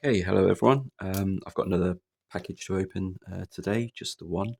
Hey, hello everyone. I've got another package to open today, just the one,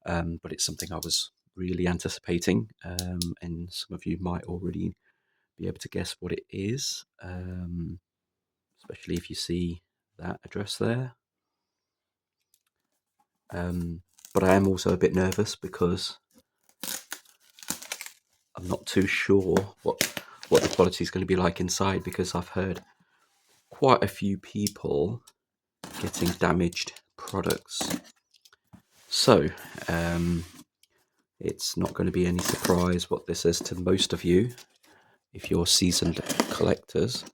but it's something I was really anticipating, and some of you might already be able to guess what it is, especially if you see that address there. But I am also a bit nervous because I'm not too sure what the quality is going to be like inside, because I've heard quite a few people getting damaged products. So, it's not going to be any surprise what this is to most of you if you're seasoned collectors.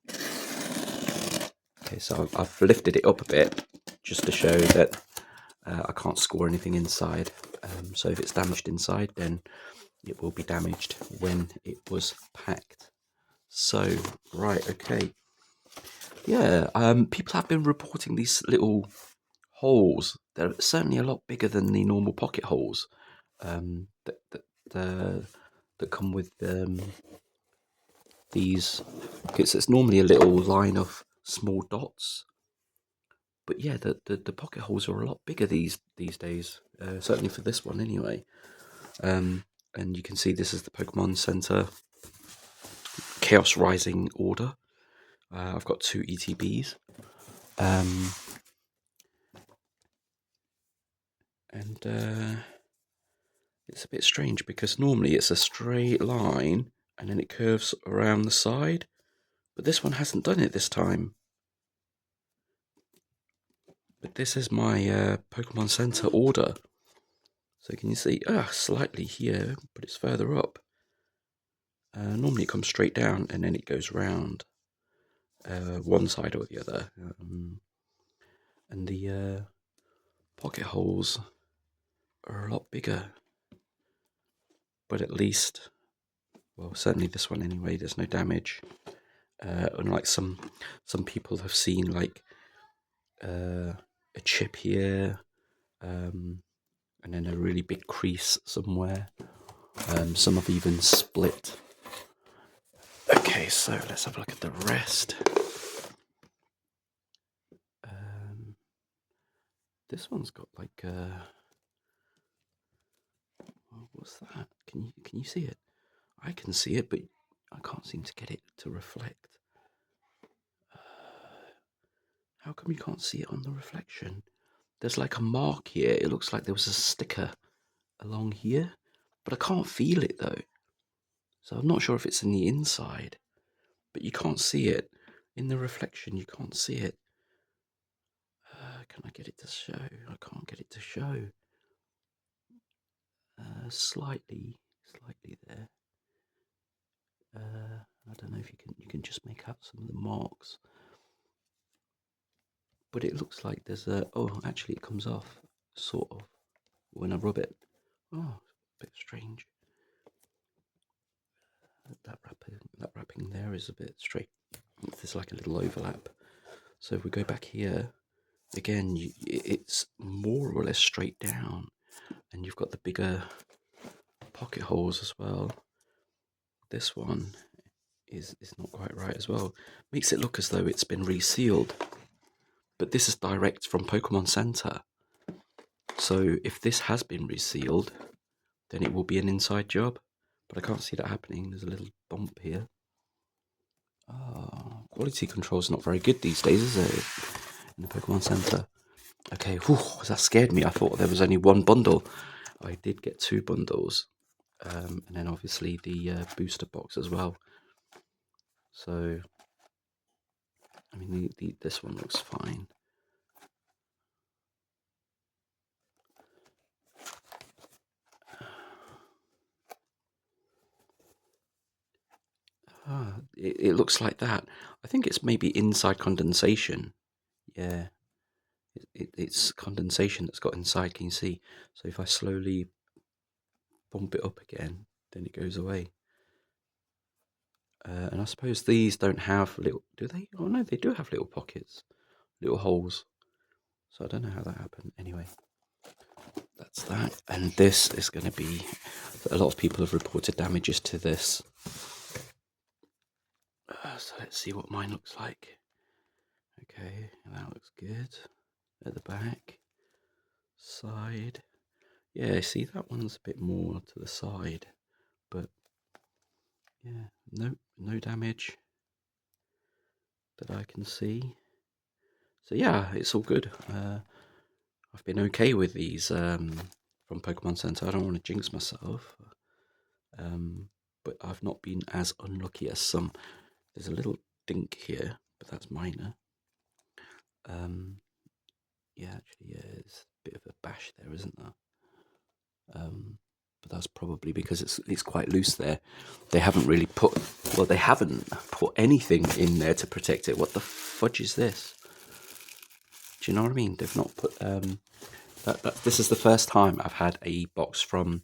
Okay, so I've lifted it up a bit just to show that I can't score anything inside. So if it's damaged inside, then it will be damaged when it was packed. So, right, okay. Yeah, people have been reporting these little holes. They're certainly a lot bigger than the normal pocket holes that come with these. Because it's normally a little line of small dots, but yeah, the pocket holes are a lot bigger these days. Certainly for this one, anyway. And you can see this is the Pokemon Center Chaos Rising order. I've got 2 ETBs. And it's a bit strange because normally it's a straight line and then it curves around the side, but this one hasn't done it this time. But this is my Pokemon Center order. So can you see, slightly here, but it's further up. Normally it comes straight down and then it goes round one side or the other. And the pocket holes are a lot bigger. But at least, well, certainly this one anyway, there's no damage. Unlike some people have seen like a chip here, and then a really big crease somewhere. Some have even split. Okay, so let's have a look at the rest. This one's got like what's that? Can you see it? I can see it, but I can't seem to get it to reflect. How come you can't see it on the reflection? There's like a mark here. It looks like there was a sticker along here, but I can't feel it though. So I'm not sure if it's in the inside, but you can't see it. In the reflection, you can't see it. Can I get it to show? I can't get it to show. Slightly there. I don't know if you can just make out some of the marks. But it looks like there's actually it comes off, sort of, when I rub it. Oh, a bit strange. That wrapping there is a bit straight. There's like a little overlap. So if we go back here, again, it's more or less straight down. And you've got the bigger pocket holes as well. This one is not quite right as well. Makes it look as though it's been resealed. But this is direct from Pokemon Center. So if this has been resealed, then it will be an inside job. But I can't see that happening. There's a little bump here. Quality control's not very good these days, is it? In the Pokemon Center. Okay, whew, that scared me. I thought there was only one bundle. I did get 2 bundles. And then obviously the booster box as well. So, I mean, this one looks fine. It looks like that. I think it's maybe inside condensation. Yeah, it's condensation that's got inside. Can you see? So if I slowly bump it up again, then it goes away. And I suppose these don't have little, do they? Oh no, they do have little pockets, little holes. So I don't know how that happened. Anyway, that's that. And this is going to be, a lot of people have reported damages to this. So let's see what mine looks like. Okay, That looks good. At the back, side. Yeah, see, that one's a bit more to the side, but yeah, no damage that I can see. So yeah, it's all good. I've been okay with these from Pokemon Center. I don't want to jinx myself, but I've not been as unlucky as some. There's a little dink here, but that's minor. Yeah, actually, yeah, there's a bit of a bash there, isn't there? But that's probably because it's quite loose there. They haven't really put anything in there to protect it. What the fudge is this? Do you know what I mean? They've not put this is the first time I've had a box from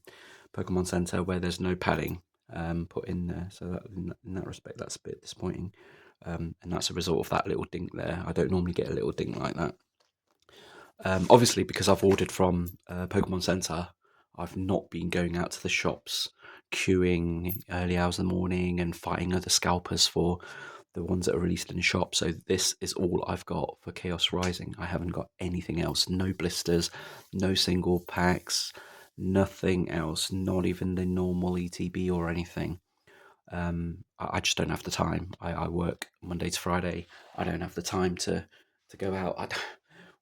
Pokemon Center where there's no padding put in there. So that, in that respect, that's a bit disappointing. And that's a result of that little dink there. I don't normally get a little dink like that. Obviously, because I've ordered from Pokemon Center, I've not been going out to the shops, queuing early hours of the morning and fighting other scalpers for the ones that are released in the shop. So this is all I've got for Chaos Rising. I haven't got anything else. No blisters, no single packs, nothing else. Not even the normal ETB or anything. I just don't have the time. I work Monday to Friday. I don't have the time to go out.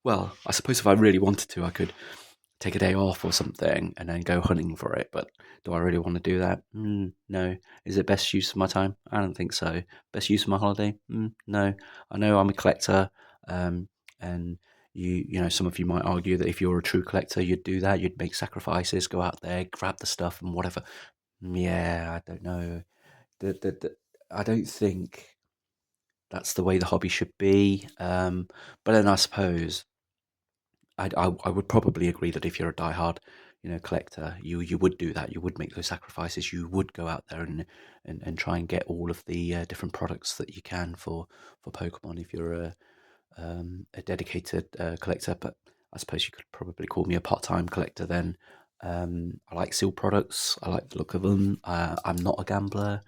Well, I suppose if I really wanted to, I could take a day off or something and then go hunting for it. But do I really want to do that? No. Is it best use of my time? I don't think so. Best use of my holiday? No. I know I'm a collector, and you know, some of you might argue that if you're a true collector, you'd do that. You'd make sacrifices, go out there, grab the stuff and whatever. Yeah, I don't know. I don't think that's the way the hobby should be. But then I suppose I would probably agree that if you're a diehard, collector, you would do that. You would make those sacrifices. You would go out there and try and get all of the different products that you can for Pokemon. If you're a dedicated collector, but I suppose you could probably call me a part-time collector then. I like sealed products. I like the look of them. I'm not a gambler.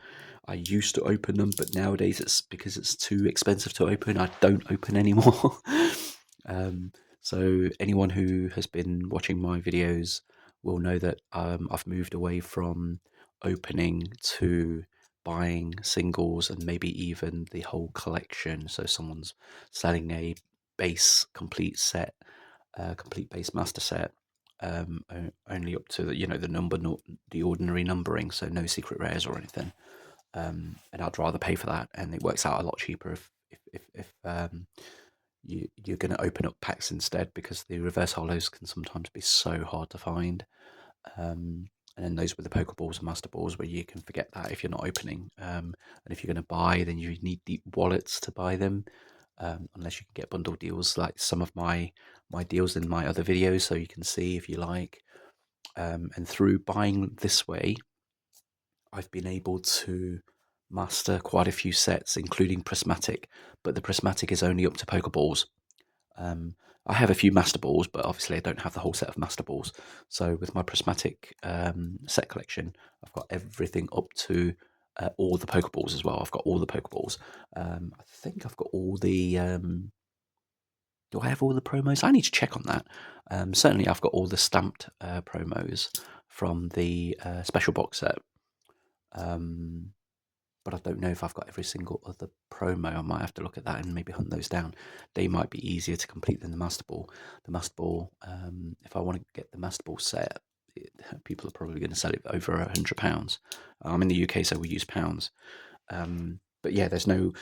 I used to open them, but nowadays it's because it's too expensive to open. I don't open anymore. So anyone who has been watching my videos will know that I've moved away from opening to buying singles and maybe even the whole collection. So someone's selling a base complete set, complete base master set, only up to the number, not the ordinary numbering, so no secret rares or anything. And I'd rather pay for that, and it works out a lot cheaper if you're going to open up packs instead, because the reverse holos can sometimes be so hard to find. And then those with the Pokeballs and Master Balls, where you can forget that if you're not opening. And if you're going to buy, then you need deep wallets to buy them, unless you can get bundle deals like some of my deals in my other videos, so you can see if you like. And through buying this way, I've been able to master quite a few sets, including Prismatic, but the Prismatic is only up to Pokeballs. I have a few Master Balls, but obviously I don't have the whole set of Master Balls. So with my Prismatic set collection, I've got everything up to all the Pokeballs as well. I've got all the Pokeballs. I think I've got all the... do I have all the promos? I need to check on that. Certainly I've got all the stamped promos from the special box set. But I don't know if I've got every single other promo. I might have to look at that and maybe hunt those down. They might be easier to complete than the Master Ball. The Master Ball, if I want to get the Master Ball set, people are probably going to sell it over £100. I'm in the UK, so we use pounds. But yeah, there's no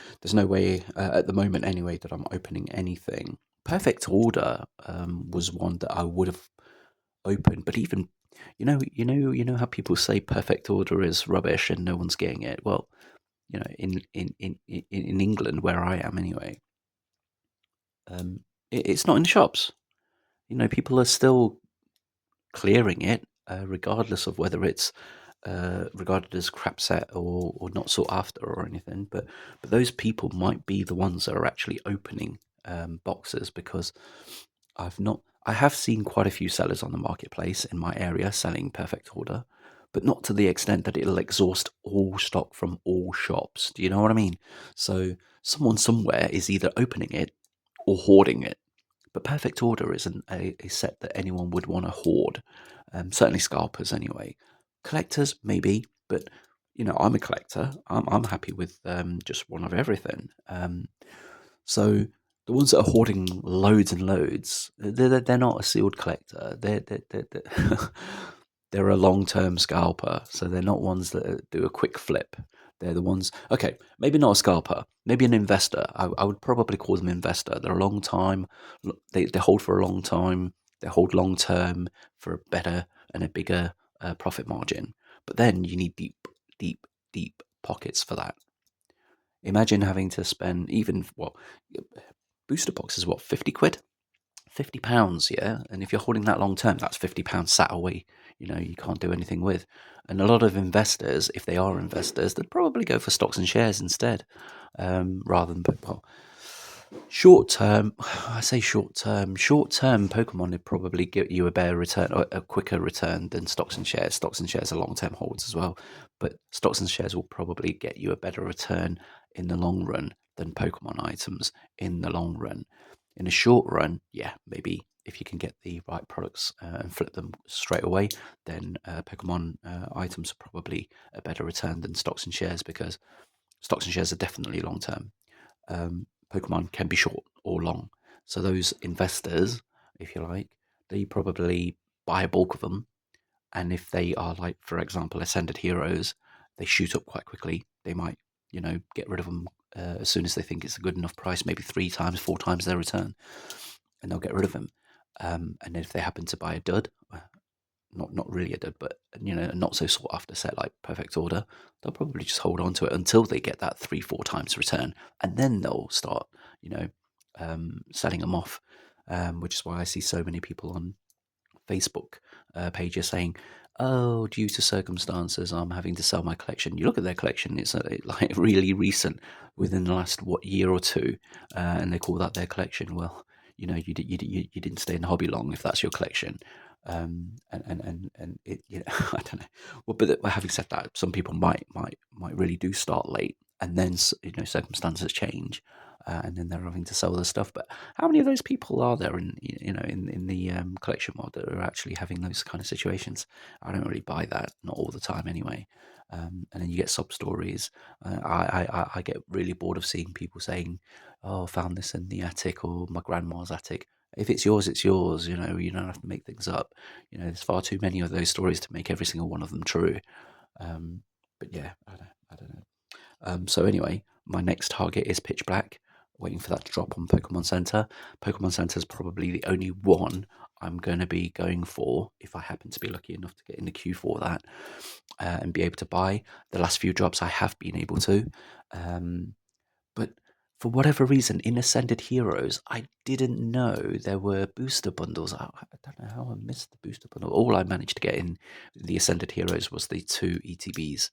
way at the moment anyway that I'm opening anything. Perfect Order was one that I would have opened, but even you know how people say Perfect Order is rubbish and no one's getting it. Well, in England, where I am anyway, it's not in the shops. People are still clearing it, regardless of whether it's regarded as crap set or not sought after or anything. But those people might be the ones that are actually opening boxes, because I have seen quite a few sellers on the marketplace in my area selling Perfect Order, but not to the extent that it'll exhaust all stock from all shops. Do you know what I mean? So someone somewhere is either opening it or hoarding it. But Perfect Order isn't a set that anyone would want to hoard. Certainly scalpers anyway. Collectors, maybe, but I'm a collector. I'm happy with just one of everything. So the ones that are hoarding loads and loads, they're not a sealed collector. They're a long-term scalper. So they're not ones that do a quick flip. They're the ones. Okay, maybe not a scalper. Maybe an investor. I would probably call them investor. They're a long time. They hold for a long time. They hold long term for a better and a bigger profit margin. But then you need deep, deep, deep pockets for that. Imagine having to spend even booster box is what, 50 quid, £50, yeah. And if you're holding that long term, that's £50 sat away. You can't do anything with. And a lot of investors, if they are investors, they'd probably go for stocks and shares instead, rather than short term. I say short term. Short term Pokemon would probably give you a better return, or a quicker return than stocks and shares. Stocks and shares are long term holds as well, but stocks and shares will probably get you a better return in the long run than Pokemon items in the long run. In a short run, yeah, maybe if you can get the right products and flip them straight away, then Pokemon items are probably a better return than stocks and shares, because stocks and shares are definitely long term. Pokemon can be short or long. So those investors, if you like, they probably buy a bulk of them. And if they are, like, for example, Ascended Heroes, they shoot up quite quickly. They might, get rid of them as soon as they think it's a good enough price, maybe 3 times, 4 times their return, and they'll get rid of them. And if they happen to buy a dud, not really a dud, but a not so sought after set like Perfect Order, they'll probably just hold on to it until they get that 3-4 times return, and then they'll start selling them off. Which is why I see so many people on Facebook pages saying, "Oh, due to circumstances, I'm having to sell my collection." You look at their collection; it's like really recent, within the last year or two, and they call that their collection. Well, you didn't stay in the hobby long if that's your collection. And it, I don't know. Well, but having said that, some people might really do start late, and then circumstances change, and then they're having to sell their stuff. But how many of those people are there in the collection world that are actually having those kind of situations? I don't really buy that, not all the time anyway. And then you get sub stories. I get really bored of seeing people saying, "Oh, found this in the attic," or "my grandma's attic." If it's yours, it's yours. You don't have to make things up. There's far too many of those stories to make every single one of them true. But yeah, I don't know. So anyway, my next target is Pitch Black. Waiting for that to drop on Pokemon Center. Pokemon Center is probably the only one I'm going to be going for if I happen to be lucky enough to get in the queue for that, and be able to buy. The last few drops I have been able to. But for whatever reason, in Ascended Heroes, I didn't know there were booster bundles. I don't know how I missed the booster bundle. All I managed to get in the Ascended Heroes was the 2 ETBs,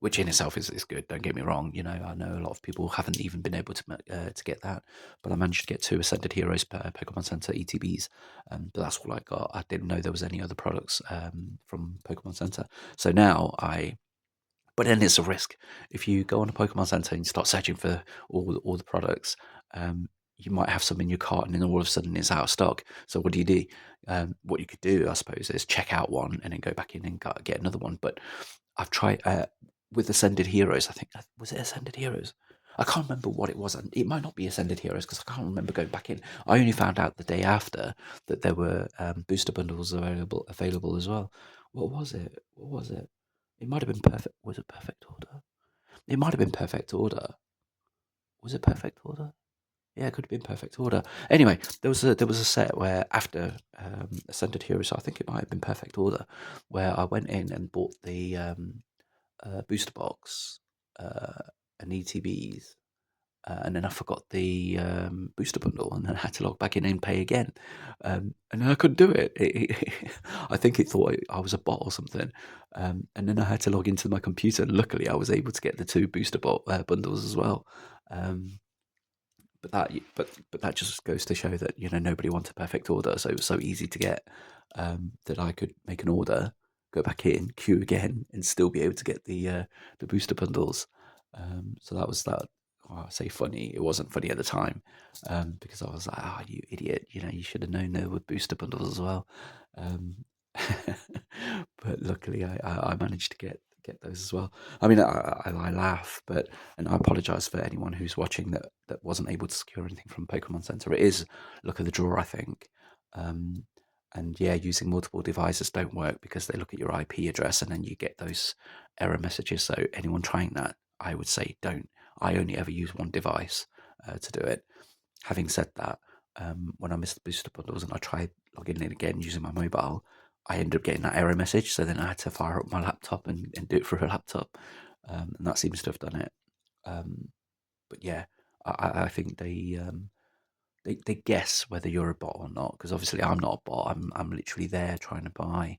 which in itself is good. Don't get me wrong. I know a lot of people haven't even been able to get that, but I managed to get 2 Ascended Heroes per Pokemon Center ETBs. But that's all I got. I didn't know there was any other products from Pokemon Center. So now but then it's a risk. If you go on a Pokemon Center and start searching for all the products, you might have some in your cart, and then all of a sudden it's out of stock. So what do you do? What you could do, I suppose, is check out one and then go back in and get another one. But I've tried with Ascended Heroes. I think, was it Ascended Heroes? I can't remember what it was. It might not be Ascended Heroes, because I can't remember going back in. I only found out the day after that there were booster bundles available as well. What was it? What was it? It might have been perfect. Was it Perfect Order? It might have been Perfect Order. Was it Perfect Order? Yeah, it could have been Perfect Order. Anyway, there was a set where after Ascended Heroes, so I think it might have been Perfect Order, where I went in and bought the booster box, and ETBs, and then I forgot the booster bundle, and then I had to log back in and pay again, and then I couldn't do it. I think it thought I was a bot or something, and then I had to log into my computer, and luckily I was able to get the 2 booster bundles as well. Um, but that just goes to show that nobody wants a perfect order, so it was so easy to get, that I could make an order, go back in, queue again, and still be able to get the booster bundles. So that was that. I say funny. It wasn't funny at the time, because I was like, "Oh, you idiot! You know, you should have known there were booster bundles as well." Um, but luckily, I managed to get those as well. I mean, I laugh, and I apologise for anyone who's watching that wasn't able to secure anything from Pokemon Center. It is luck of the draw, I think. Um, and yeah, using multiple devices don't work because they look at your IP address and then you get those error messages. So anyone trying that, I would say don't. I only ever use one device to do it. Having said that, when I missed the booster bundles and I tried logging in again using my mobile, I ended up getting that error message. So then I had to fire up my laptop and do it through a laptop, and that seems to have done it. But yeah, I think they guess whether you're a bot or not, because obviously I'm not a bot. I'm literally there trying to buy.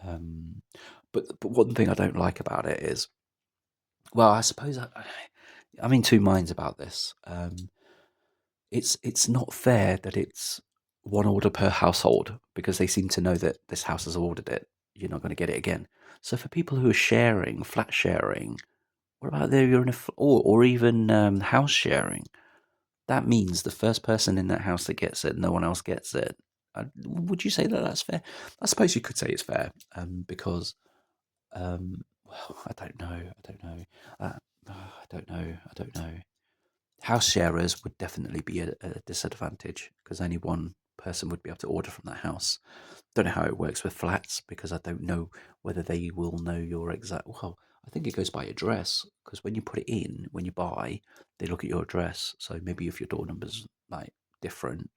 Um, but one thing I don't like about it is, well, I suppose I'm in two minds about this. It's not fair that it's one order per household because they seem to know that this house has ordered it. You're not going to get it again. So for people who are sharing, flat sharing, what about there you're in or even house sharing? That means the first person in that house that gets it, no one else gets it. Would you say that that's fair? I suppose you could say it's fair, because well, I don't know. I don't know. I don't know. I don't know. House sharers would definitely be a disadvantage because only one person would be able to order from that house. Don't know how it works with flats because I don't know whether they will know your exact. Well, I think it goes by address because when you put it in, when you buy, they look at your address. So maybe if your door number's like different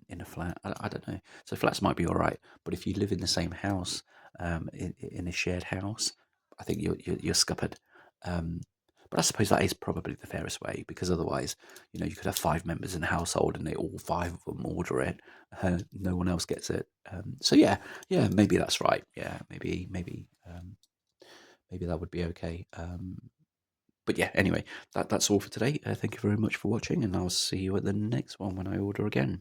in a flat, I don't know. So flats might be all right, but if you live in the same house, in a shared house, I think you're scuppered. Um, but I suppose that is probably the fairest way because otherwise, you could have 5 members in a household and they all 5 of them order it. No one else gets it. So yeah, maybe that's right. Yeah, maybe that would be okay. But yeah, anyway, that's all for today. Thank you very much for watching, and I'll see you at the next one when I order again.